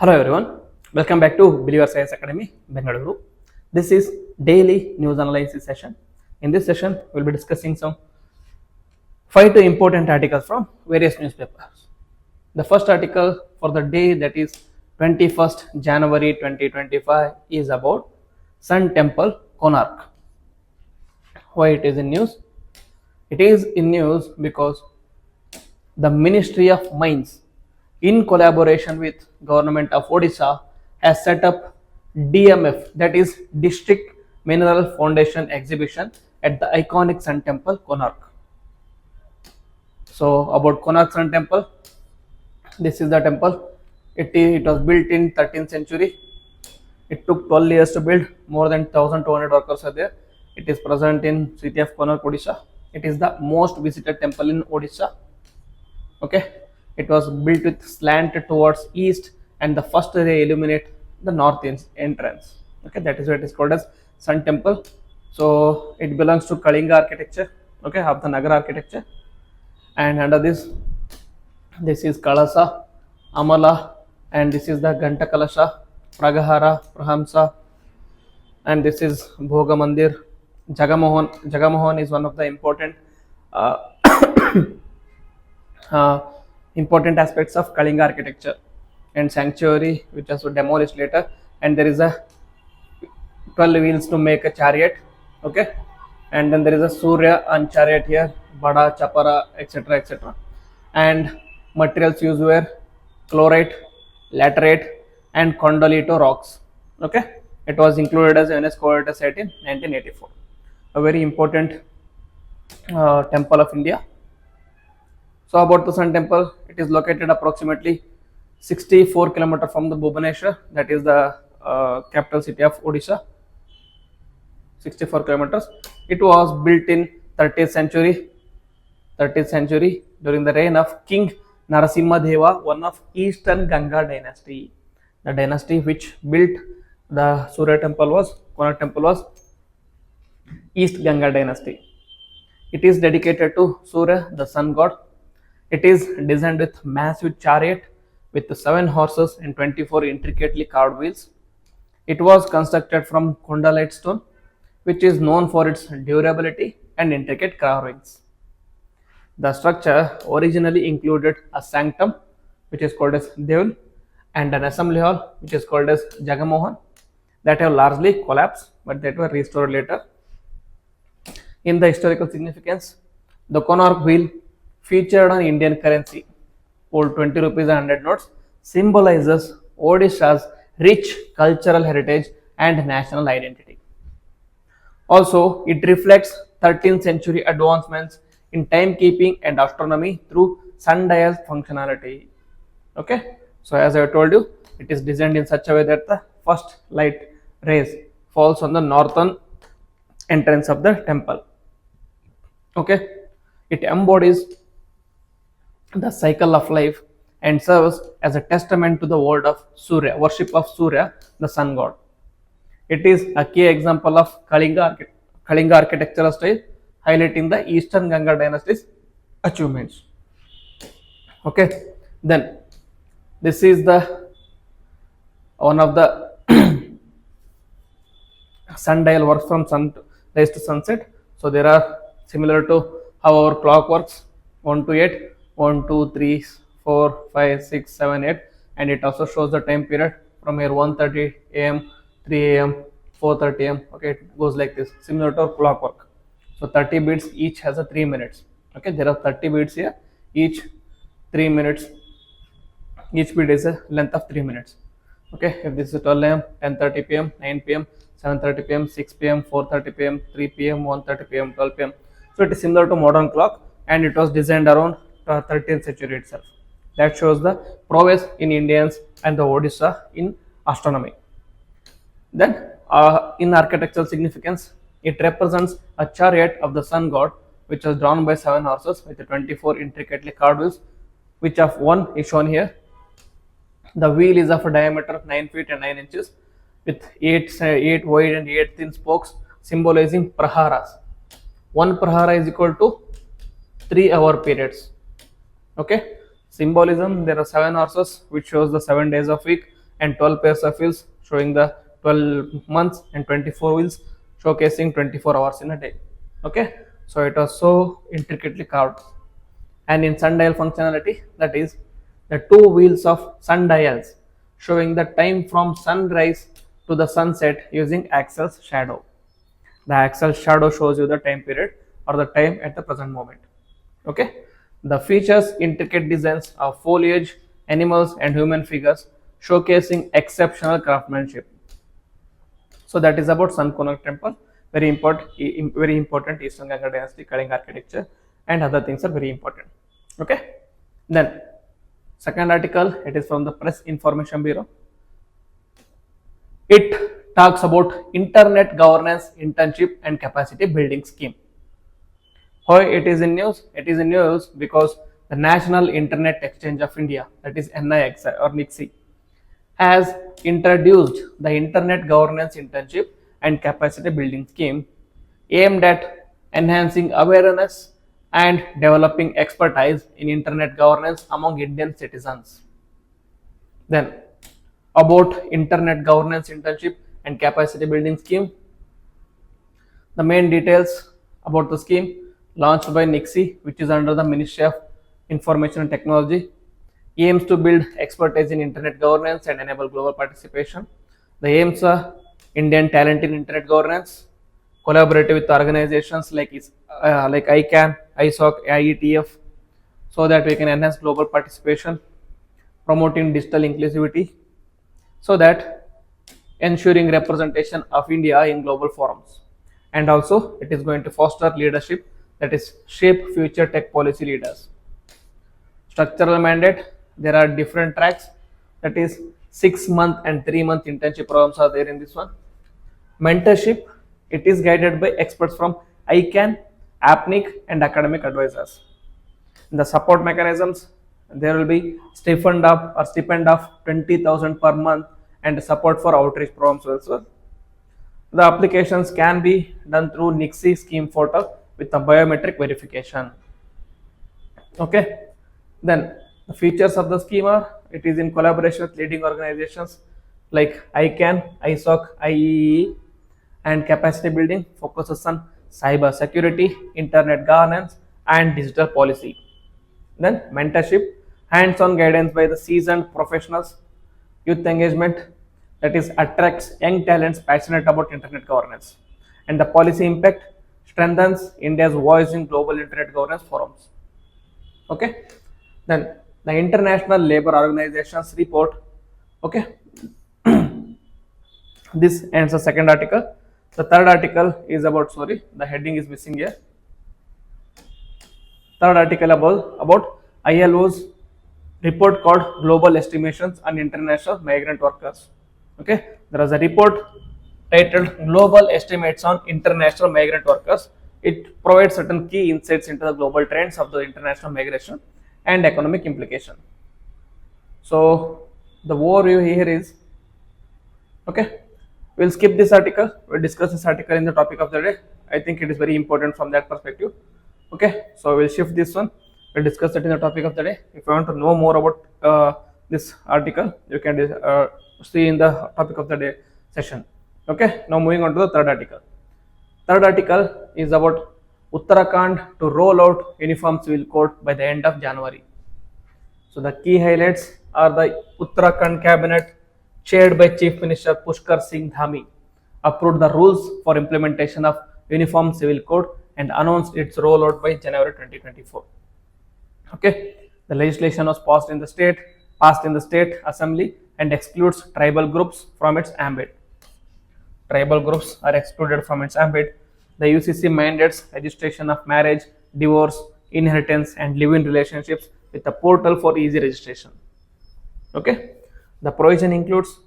Hello everyone, welcome back to Believer Science Academy, Bengaluru. This is daily news analysis session. In this session, we'll be discussing some 5 to important articles from various newspapers. The first article for the day, that is 21st January 2025, is about Sun Temple Konark. Why it is in news? It is in news because the Ministry of Mines, in collaboration with Government of Odisha, has set up DMF, that is District Mineral Foundation exhibition at the iconic Sun Temple, Konark. So about Konark Sun Temple, this is the temple. It was built in 13th century. It took 12 years to build. More than 1,200 workers are there. It is present in city of Konark, Odisha. It is the most visited temple in Odisha. Okay, it was built with slant towards east, and the first they illuminate the north entrance. Okay, that is why it is called as Sun Temple. So it belongs to Kalinga architecture. Okay, of the Nagar architecture. And under this is Kalasa, Amala, and this is the Ganta Kalasha, Pragahara, Prahamsa, and this is Bhoga Mandir. Jagamohan is one of the important important aspects of Kalinga architecture, and sanctuary which was demolished later, and there is a 12 wheels to make a chariot. Okay, and then there is a Surya and chariot here, Bada, Chapara, etc. And materials used were chlorite, laterite, and condolito rocks. Okay, it was included as UNESCO World Site in 1984. A very important temple of India. So about the Sun Temple, it is located approximately 64 km from the Bhubaneswar, that is the capital city of Odisha. 64 kilometers. It was built in 30th century during the reign of King Narasimha Deva, one of Eastern Ganga dynasty. The dynasty which built the Surya temple was, Konark temple was East Ganga dynasty. It is dedicated to Surya, the sun god. It is designed with massive chariot with 7 horses and 24 intricately carved wheels. It was constructed from Kondalite stone, which is known for its durability and intricate carvings. The structure originally included a sanctum, which is called as Devul, and an assembly hall, which is called as Jagamohan, that have largely collapsed, but that were restored later. In the historical significance, the Konark wheel, featured on Indian currency, old 20 rupees and 100 notes, symbolizes Odisha's rich cultural heritage and national identity. Also, it reflects 13th century advancements in timekeeping and astronomy through sundial functionality. Okay, so as I told you, it is designed in such a way that the first light rays falls on the northern entrance of the temple. Okay, it embodies the cycle of life and serves as a testament to the world of Surya, worship of Surya, the sun god. It is a key example of Kalinga architectural style, highlighting the Eastern Ganga dynasty's achievements. Okay, then this is the one of the sundial works from sunrise to sunset. So there are similar to how our clock works, 1 to 8, 1, 2, 3, 4, 5, 6, 7, 8, and it also shows the time period from here 1:30 a.m., 3 a.m., 4:30 a.m. Okay, it goes like this, similar to clockwork. So 30 beats each has a 3 minutes. Okay, there are 30 beats here, each 3 minutes. Each beat is a length of 3 minutes. Okay, if this is 12 a.m., 10:30 p.m., 9 p.m., 7:30 p.m., 6 p.m., 4:30 p.m., 3 p.m., 1:30 p.m., 12 p.m. So it is similar to modern clock, and it was designed around 13th century itself. That shows the prowess in Indians and the Odisha in astronomy. Then in architectural significance, it represents a chariot of the sun god, which was drawn by 7 horses with 24 intricately carved wheels, which of one is shown here. The wheel is of a diameter of 9 feet and 9 inches with 8 wide and 8 thin spokes, symbolizing praharas. One prahara is equal to 3-hour periods. Okay, symbolism, there are 7 horses, which shows the 7 days of week, and 12 pairs of wheels showing the 12 months, and 24 wheels showcasing 24 hours in a day. Okay, so it was so intricately carved. And in sundial functionality, that is the two wheels of sundials showing the time from sunrise to the sunset using axle's shadow. The axle shadow shows you the time period or the time at the present moment. Okay, the features intricate designs of foliage, animals, and human figures showcasing exceptional craftsmanship. So that is about Sun Konark Temple. Very important Eastern Ganga Dynasty Kalinga architecture, and other things are very important. Okay. Then second article, it is from the Press Information Bureau. It talks about Internet Governance Internship and Capacity Building Scheme. Why it is in news? It is in news because the National Internet Exchange of India, that is NIX or NIXI, has introduced the Internet Governance Internship and Capacity Building Scheme aimed at enhancing awareness and developing expertise in Internet governance among Indian citizens. Then, about Internet Governance Internship and Capacity Building Scheme, the main details about the scheme launched by NIXI, which is under the Ministry of Information and Technology, aims to build expertise in internet governance and enable global participation. The aims are Indian talent in internet governance, collaborative with organizations like ICANN, ISOC, IETF, so that we can enhance global participation, promoting digital inclusivity, so that ensuring representation of India in global forums. And also it is going to foster leadership, that is shape future tech policy leaders. Structural mandate, there are different tracks, that is 6-month and 3-month internship programs are there in this one. Mentorship, it is guided by experts from ICANN, APNIC, and academic advisors. In the support mechanisms, there will be stipend of 20,000 per month and support for outreach programs also. The applications can be done through NIXI scheme portal with a biometric verification. Okay, then the features of the scheme are, it is in collaboration with leading organizations like ICANN, ISOC, IEEE, and capacity building focuses on cyber security, internet governance, and digital policy. Then mentorship, hands-on guidance by the seasoned professionals. Youth engagement, that is attracts young talents passionate about internet governance. And the policy impact strengthens India's voice in global internet governance forums. Okay, then the International Labour Organization's report. Okay, this ends the second article. The third article is about, the heading is missing here. Third article about ILO's report called Global Estimations on International Migrant Workers. Okay, there is a report titled Global Estimates on International Migrant Workers. It provides certain key insights into the global trends of the international migration and economic implication. So the overview here is, okay, we'll skip this article, we'll discuss this article in the topic of the day. I think it is very important from that perspective. Okay, so we'll shift this one, we'll discuss it in the topic of the day. If you want to know more about this article, you can see in the topic of the day session. Okay, now moving on to the third article. Third article is about Uttarakhand to roll out uniform civil code by the end of January. So the key highlights are the Uttarakhand cabinet chaired by Chief Minister Pushkar Singh Dhami approved the rules for implementation of uniform civil code and announced its rollout by January 2024. Okay, the legislation was passed in the state assembly and excludes tribal groups from its ambit. Tribal groups are excluded from its ambit. The UCC mandates registration of marriage, divorce, inheritance, and live-in relationships with a portal for easy registration. Okay, the provision includes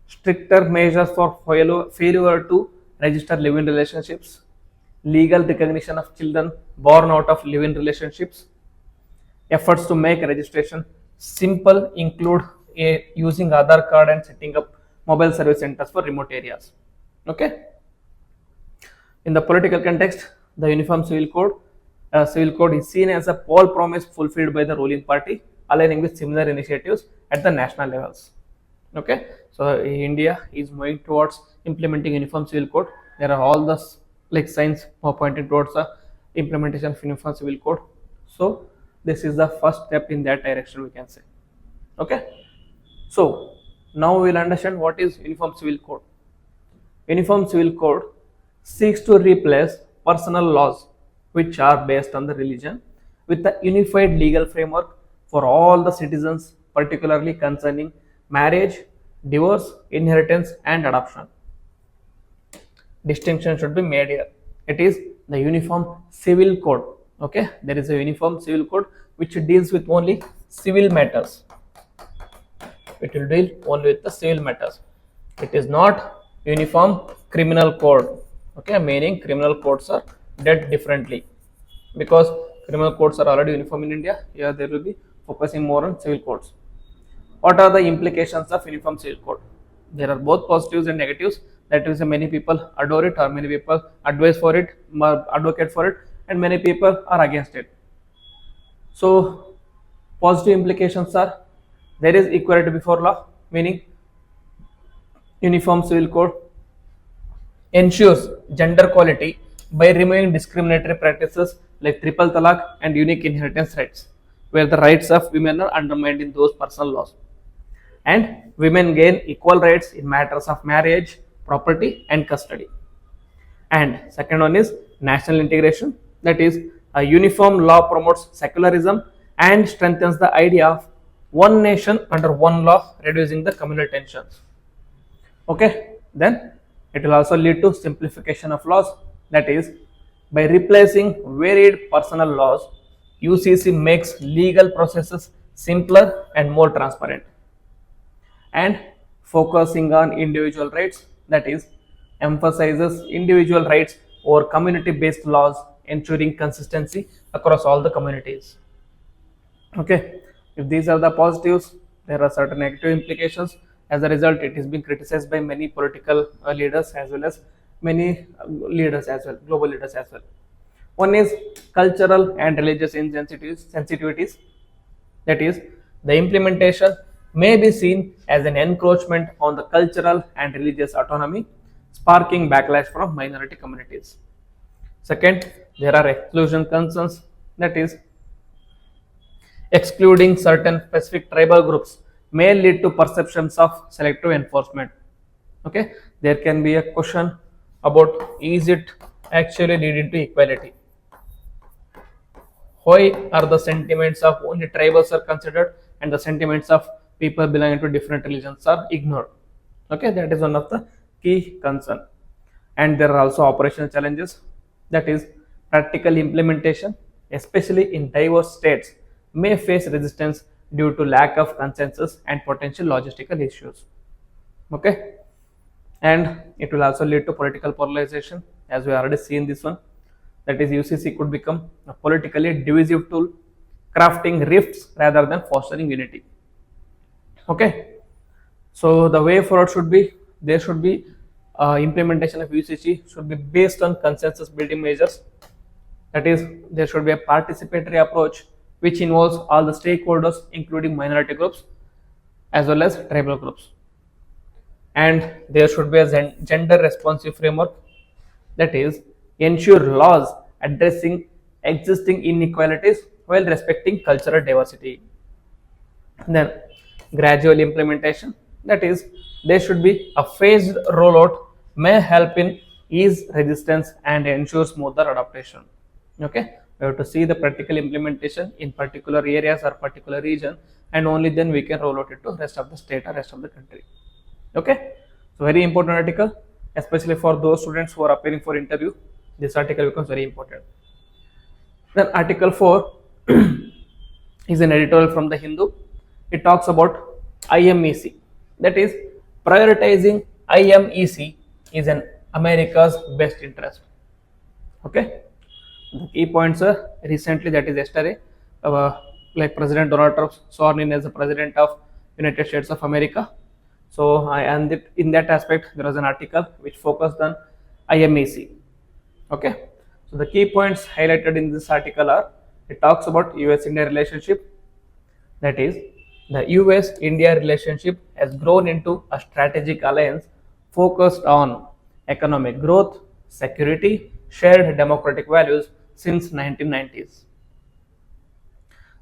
stricter measures for failure to register live-in relationships, legal recognition of children born out of live-in relationships. Efforts to make registration simple include using Aadhaar card and setting up mobile service centers for remote areas. Okay. In the political context, the Uniform Civil Code is seen as a poll promise fulfilled by the ruling party, aligning with similar initiatives at the national levels. Okay, so India is moving towards implementing uniform civil code. There are all the like signs are pointing towards the implementation of uniform civil code. So this is the first step in that direction, we can say. Okay, so now we'll understand what is uniform civil code. Uniform civil code seeks to replace personal laws which are based on the religion with a unified legal framework for all the citizens, particularly concerning marriage, divorce, inheritance, and adoption. Distinction should be made here. It is the uniform civil code. Okay, there is a uniform civil code which deals with only civil matters. It will deal only with the civil matters. It is not uniform criminal code. Okay, meaning criminal codes are dealt differently, because criminal codes are already uniform in India. Here there will be focusing more on civil codes. What are the implications of uniform civil code? There are both positives and negatives. That is, many people adore it, or many people advise for it, advocate for it, and many people are against it. So positive implications are, there is equality before law, meaning uniform civil code ensures gender equality by removing discriminatory practices like triple talaq and unique inheritance rights, where the rights of women are undermined in those personal laws. And women gain equal rights in matters of marriage, property, and custody. And second one is national integration, that is, a uniform law promotes secularism and strengthens the idea of one nation under one law, reducing the communal tensions. Okay, then it will also lead to simplification of laws, that is, by replacing varied personal laws, UCC makes legal processes simpler and more transparent. And focusing on individual rights, that is, emphasizes individual rights over community based laws, ensuring consistency across all the communities. Okay, if these are the positives, there are certain negative implications. As a result, it is being criticized by many political leaders as well as many leaders as well, global leaders as well. One is cultural and religious sensitivities, that is, the implementation may be seen as an encroachment on the cultural and religious autonomy, sparking backlash from minority communities. Second, there are exclusion concerns, that is, excluding certain specific tribal groups may lead to perceptions of selective enforcement. Okay, there can be a question about, is it actually leading to equality? Why are the sentiments of only tribals are considered and the sentiments of people belonging to different religions are ignored? Okay, that is one of the key concern. And there are also operational challenges, that is, practical implementation, especially in diverse states, may face resistance due to lack of consensus and potential logistical issues. Okay, and it will also lead to political polarization, as we already seen this one, that is, UCC could become a politically divisive tool, crafting rifts rather than fostering unity. Okay, so the way forward should be, there should be implementation of UCC should be based on consensus building measures, that is, there should be a participatory approach which involves all the stakeholders including minority groups as well as tribal groups. And there should be a gender responsive framework, that is, ensure laws addressing existing inequalities while respecting cultural diversity. Then gradual implementation, that is, there should be a phased rollout may help in ease resistance and ensure smoother adaptation. Okay, we have to see the practical implementation in particular areas or particular region, and only then we can roll out it to rest of the state or rest of the country. Okay, so very important article, especially for those students who are appearing for interview. This article becomes very important. Then article 4 is an editorial from the Hindu. It talks about IMEC, that is, prioritizing IMEC is an America's best interest. Okay, the key points are, recently, that is yesterday, like President Donald Trump sworn in as the President of United States of America. So and in that aspect there was an article which focused on IMEC. Okay, so the key points highlighted in this article are, it talks about US-India relationship, that is, The US India relationship has grown into a strategic alliance focused on economic growth, security, shared democratic values since 1990s.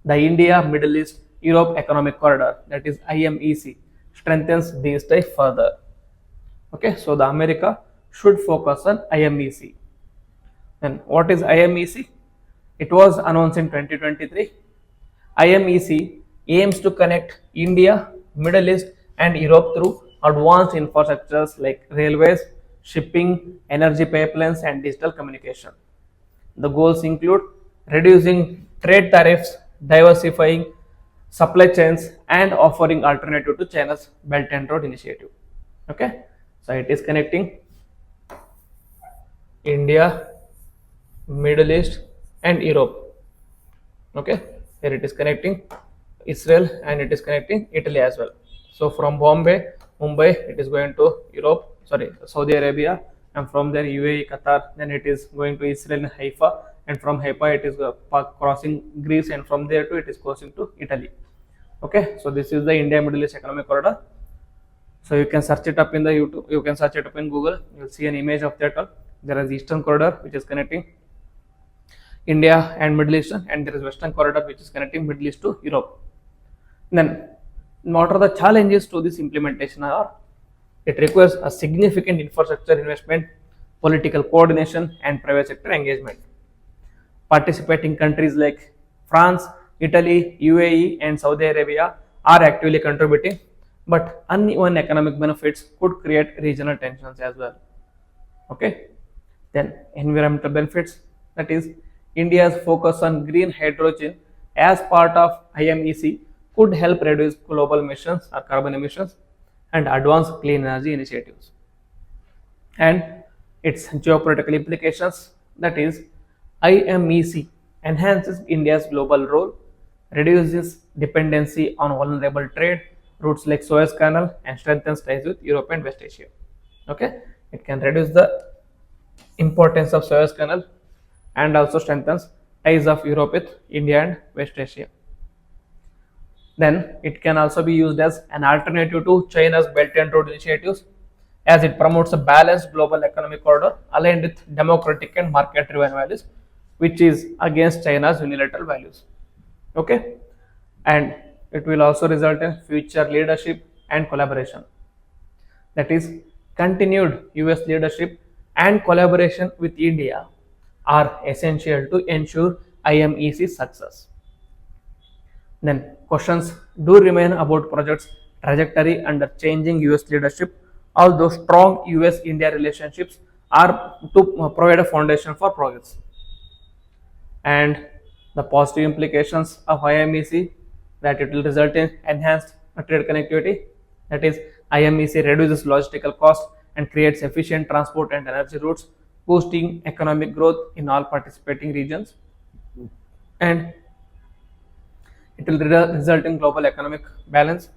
The India Middle East Europe Economic Corridor, that is IMEC, strengthens these ties further. Okay, so the America should focus on IMEC. Then what is IMEC? It was announced in 2023. IMEC aims to connect India, Middle East, and Europe through advanced infrastructures like railways, shipping, energy pipelines, and digital communication. The goals include reducing trade tariffs, diversifying supply chains, and offering alternative to China's Belt and Road Initiative. Okay, so it is connecting India, Middle East, and Europe. Okay, here it is connecting Israel and it is connecting Italy as well. So from Bombay, Mumbai, it is going to Europe, sorry, Saudi Arabia, and from there UAE, Qatar, then it is going to Israel and Haifa, and from Haifa it is crossing Greece, and from there to it is crossing to Italy. Okay, so this is the India Middle East Economic Corridor. So you can search it up in the YouTube, you can search it up in Google, you will see an image of that. There is Eastern Corridor which is connecting India and Middle East, and there is Western Corridor which is connecting Middle East to Europe. Then what are the challenges to this implementation are? It requires a significant infrastructure investment, political coordination, and private sector engagement. Participating countries like France, Italy, UAE, and Saudi Arabia are actively contributing, but uneven economic benefits could create regional tensions as well. Okay, then environmental benefits, that is India's focus on green hydrogen as part of IMEC could help reduce global emissions or carbon emissions and advance clean energy initiatives. And its geopolitical implications, that is IMEC enhances India's global role, reduces dependency on vulnerable trade routes like Suez Canal, and strengthens ties with Europe and West Asia. Okay, it can reduce the importance of Suez Canal and also strengthens ties of Europe with India and West Asia. Then it can also be used as an alternative to China's Belt and Road initiatives, as it promotes a balanced global economic order aligned with democratic and market driven values, which is against China's unilateral values. Okay, and it will also result in future leadership and collaboration. That is, continued US leadership and collaboration with India are essential to ensure IMEC's success. Then questions do remain about project's trajectory under changing US leadership, although strong US-India relationships are to provide a foundation for progress. And the positive implications of IMEC, that it will result in enhanced trade connectivity, that is IMEC reduces logistical costs and creates efficient transport and energy routes, boosting economic growth in all participating regions. And it will result in global economic balance,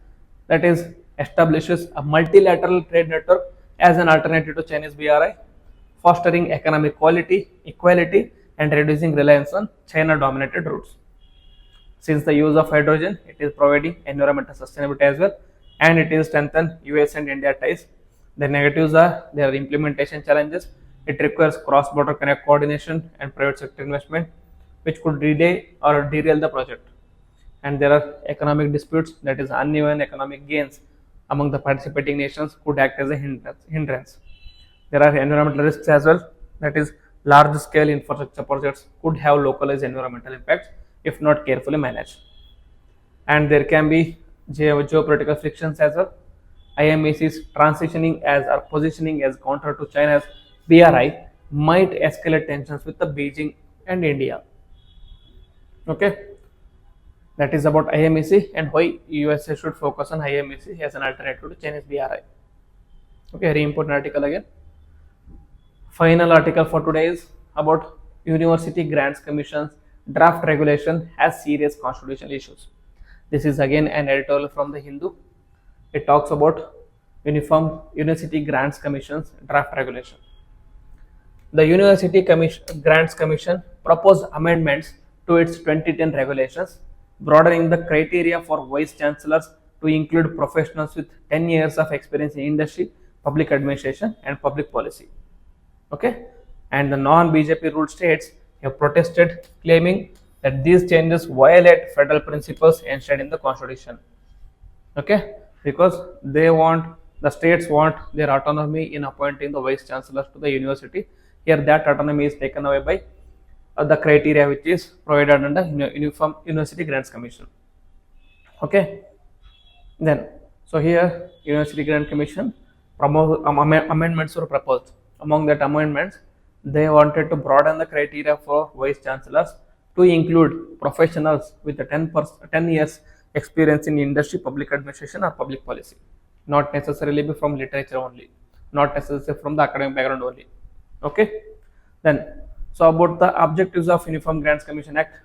that is establishes a multilateral trade network as an alternative to Chinese BRI, fostering economic quality, equality, and reducing reliance on China dominated routes. Since the use of hydrogen, it is providing environmental sustainability as well, and it is strengthen US and India ties. The negatives are there are implementation challenges. It requires cross-border connect coordination and private sector investment, which could delay or derail the project. And there are economic disputes, that is uneven economic gains among the participating nations could act as a hindrance. There are environmental risks as well, that is large scale infrastructure projects could have localized environmental impacts if not carefully managed. And there can be geopolitical frictions as well. IMEC is transitioning as or positioning as counter to China's BRI might escalate tensions with the Beijing and India. Okay, that is about IMEC and why USA should focus on IMEC as an alternative to Chinese BRI. Okay, very important article again. Final article for today is about University Grants Commission's draft regulation has serious constitutional issues. This is again an editorial from the Hindu. It talks about Uniform University Grants Commission's draft regulation. The Grants Commission proposed amendments to its 2010 regulations broadening the criteria for vice chancellors to include professionals with 10 years of experience in industry, public administration, and public policy. Okay, and the non-BJP ruled states have protested, claiming that these changes violate federal principles enshrined in the constitution. Okay, because the states want their autonomy in appointing the vice chancellors to the university. Here, that autonomy is taken away by the criteria which is provided under Uniform University Grants Commission. Okay, then so here University Grant Commission amendments were proposed. Among that amendments, they wanted to broaden the criteria for vice chancellors to include professionals with a 10 years experience in industry, public administration, or public policy, not necessarily be from literature only, not necessarily from the academic background only. Okay, then so about the objectives of Uniform Grants Commission Act,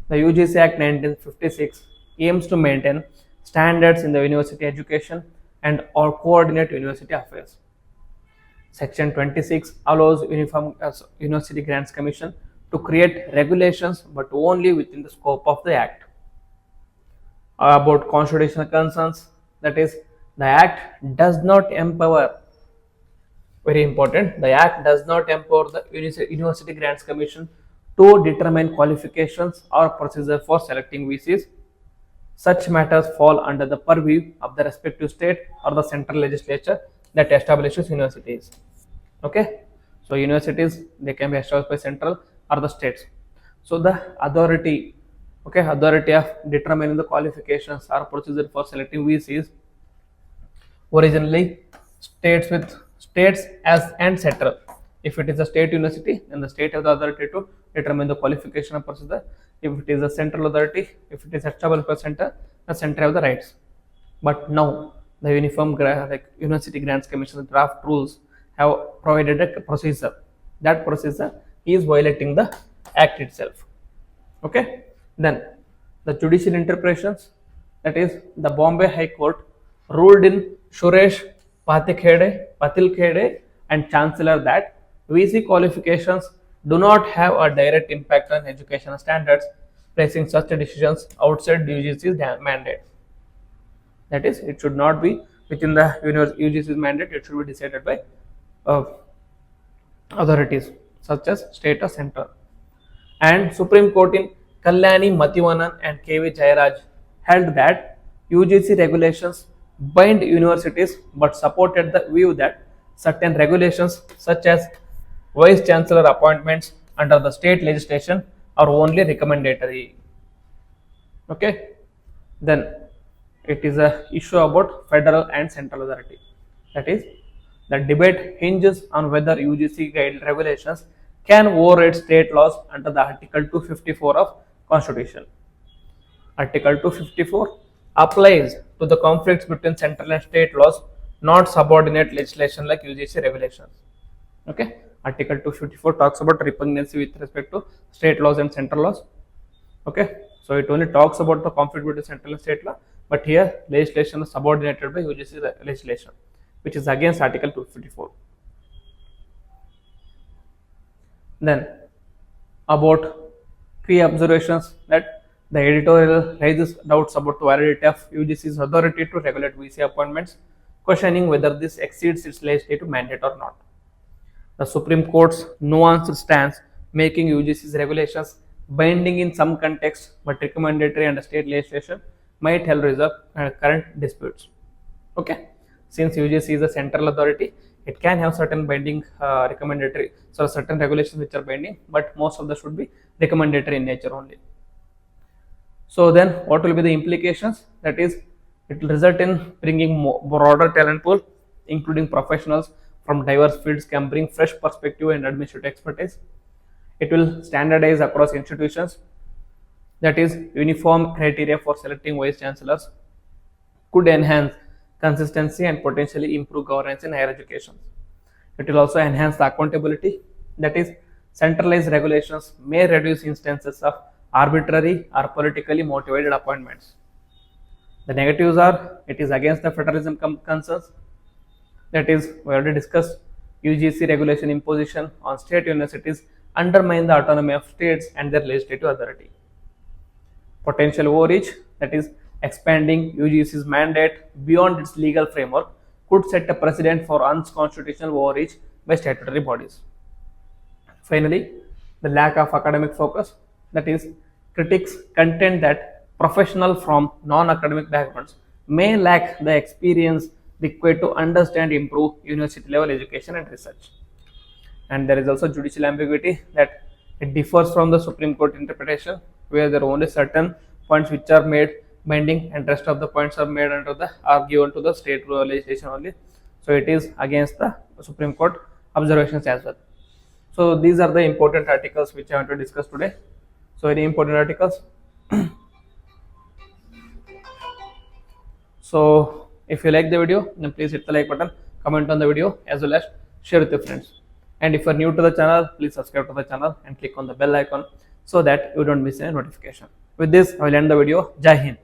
the UGC Act 1956 aims to maintain standards in the university education and or coordinate university affairs. Section 26 allows University Grants Commission to create regulations but only within the scope of the Act. About constitutional concerns, that is, the Act does not empower, very important, the Act does not empower the University Grants Commission to determine qualifications or procedure for selecting VCs. Such matters fall under the purview of the respective state or the central legislature that establishes universities. Okay, so universities, they can be established by central or the states. So the authority of determining the qualifications or procedure for selecting VCs originally states as and central. If it is a state university, then the state has the authority to determine the qualification of procedure. If it is a central authority, if it is established by center, the center have the rights. But now the University Grants Commission draft rules have provided a procedure. That procedure is violating the Act itself. Okay, then the judicial interpretations, that is, the Bombay High Court ruled in Suresh Patilkhede and Chancellor that VC qualifications do not have a direct impact on educational standards, placing such decisions outside UGC's mandate. That is, it should not be within the UGC's mandate, it should be decided by authorities such as state or center. And Supreme Court in Kalyani Mathivanan and KV Jayaraj held that UGC regulations bind universities but supported the view that certain regulations such as vice chancellor appointments under the state legislation are only recommendatory. Okay, then it is a issue about federal and central authority. That is, the debate hinges on whether UGC guide regulations can override state laws under the Article 254 of Constitution. Article 254 applies to the conflicts between central and state laws, not subordinate legislation like UGC regulations. Okay, Article 254 talks about repugnancy with respect to state laws and central laws. Okay, so it only talks about the conflict between central and state law, but here legislation is subordinated by UGC legislation, which is against Article 254. Then about key observations, that the editorial raises doubts about the validity of UGC's authority to regulate VC appointments, questioning whether this exceeds its legislative mandate or not. The Supreme Court's nuanced stance, making UGC's regulations binding in some contexts but recommendatory under state legislation, might help resolve current disputes. Okay, since UGC is a central authority, it can have certain binding recommendatory, so certain regulations which are binding, but most of them should be recommendatory in nature only. So then what will be the implications? That is, it will result in bringing broader talent pool, including professionals from diverse fields can bring fresh perspective and administrative expertise. It will standardize across institutions, that is, uniform criteria for selecting vice chancellors could enhance consistency and potentially improve governance in higher education. It will also enhance the accountability, that is, centralized regulations may reduce instances of arbitrary or politically motivated appointments. The negatives are, it is against the federalism concerns, that is, we already discussed, UGC regulation imposition on state universities undermine the autonomy of states and their legislative authority. Potential overreach, that is expanding UGC's mandate beyond its legal framework, could set a precedent for unconstitutional overreach by statutory bodies. Finally, the lack of academic focus, that is, critics contend that professionals from non-academic backgrounds may lack the experience required to understand improve university level education and research. And there is also judicial ambiguity, that it differs from the Supreme Court interpretation, where there are only certain points which are made binding and rest of the points are made under the are given to the state legislation only. So it is against the Supreme Court observations as well. So these are the important articles which I want to discuss today. So any important articles? So if you like the video, then please hit the like button, comment on the video, as well as share with your friends. And if you are new to the channel, please subscribe to the channel and click on the bell icon so that you don't miss any notification. With this, I will end the video. Jai Hind.